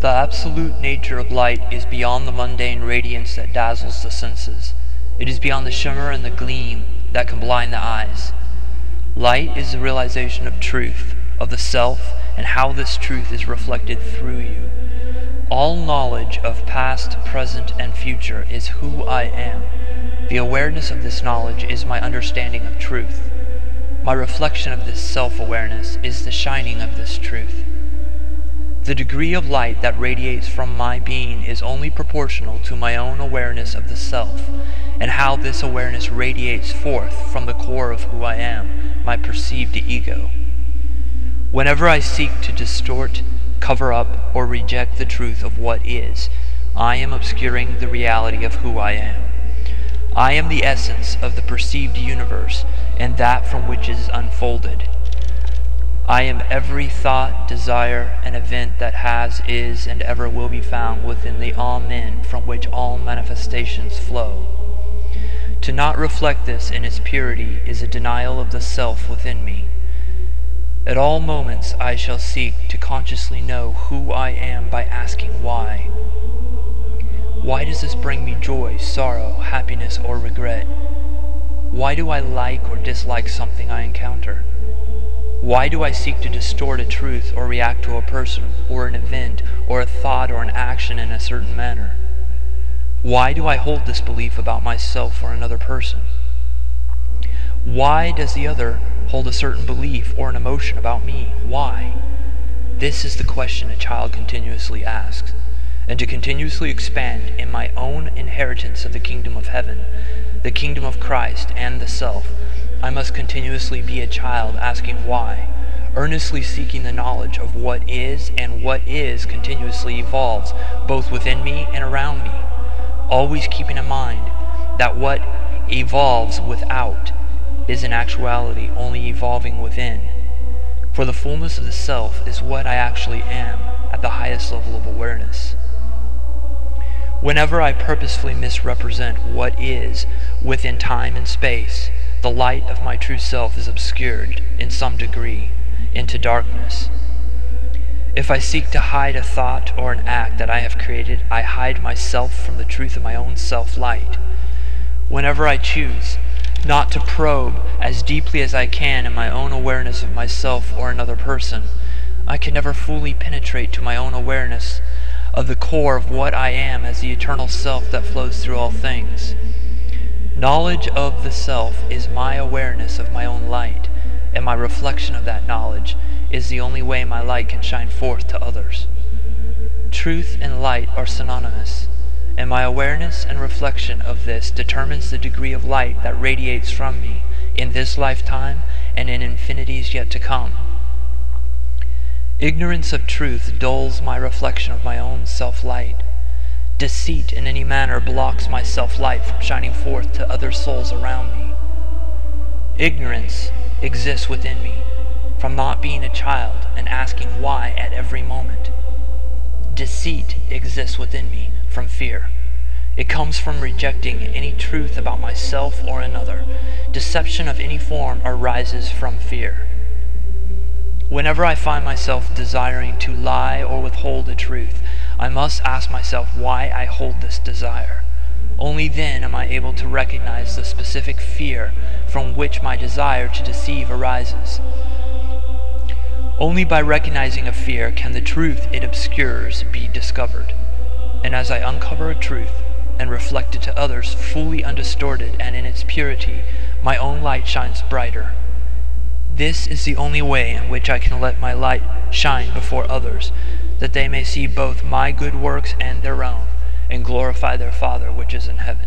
The absolute nature of light is beyond the mundane radiance that dazzles the senses. It is beyond the shimmer and the gleam that can blind the eyes. Light is the realization of truth, of the self, and how this truth is reflected through you. All knowledge of past, present, and future is who I am. The awareness of this knowledge is my understanding of truth. My reflection of this self-awareness is the shining of this truth. The degree of light that radiates from my being is only proportional to my own awareness of the self, and how this awareness radiates forth from the core of who I am, my perceived ego. Whenever I seek to distort, cover up, or reject the truth of what is, I am obscuring the reality of who I am. I am the essence of the perceived universe, and that from which it is unfolded. I am every thought, desire, and event that has, is, and ever will be found within the Amen from which all manifestations flow. To not reflect this in its purity is a denial of the self within me. At all moments I shall seek to consciously know who I am by asking why. Why does this bring me joy, sorrow, happiness, or regret? Why do I like or dislike something I encounter? Why do I seek to distort a truth or react to a person or an event or a thought or an action in a certain manner? Why do I hold this belief about myself or another person? Why does the other hold a certain belief or an emotion about me? Why? This is the question a child continuously asks. And to continuously expand in my own inheritance of the kingdom of heaven, the kingdom of Christ, and the self, I must continuously be a child asking why, earnestly seeking the knowledge of what is, and what is continuously evolves, both within me and around me, always keeping in mind that what evolves without is in actuality only evolving within. For the fullness of the self is what I actually am at the highest level of awareness. Whenever I purposefully misrepresent what is within time and space, the light of my true self is obscured, in some degree, into darkness. If I seek to hide a thought or an act that I have created, I hide myself from the truth of my own self-light. Whenever I choose not to probe as deeply as I can in my own awareness of myself or another person, I can never fully penetrate to my own awareness of the core of what I am as the eternal self that flows through all things. Knowledge of the self is my awareness of my own light, and my reflection of that knowledge is the only way my light can shine forth to others. Truth and light are synonymous, and my awareness and reflection of this determines the degree of light that radiates from me in this lifetime and in infinities yet to come. Ignorance of truth dulls my reflection of my own self-light. Deceit in any manner blocks my self-light from shining forth to other souls around me. Ignorance exists within me from not being a child and asking why at every moment. Deceit exists within me from fear. It comes from rejecting any truth about myself or another. Deception of any form arises from fear. Whenever I find myself desiring to lie or withhold a truth, I must ask myself why I hold this desire. Only then am I able to recognize the specific fear from which my desire to deceive arises. Only by recognizing a fear can the truth it obscures be discovered. And as I uncover a truth and reflect it to others fully undistorted and in its purity, my own light shines brighter. This is the only way in which I can let my light shine before others, that they may see both my good works and their own, and glorify their Father which is in heaven.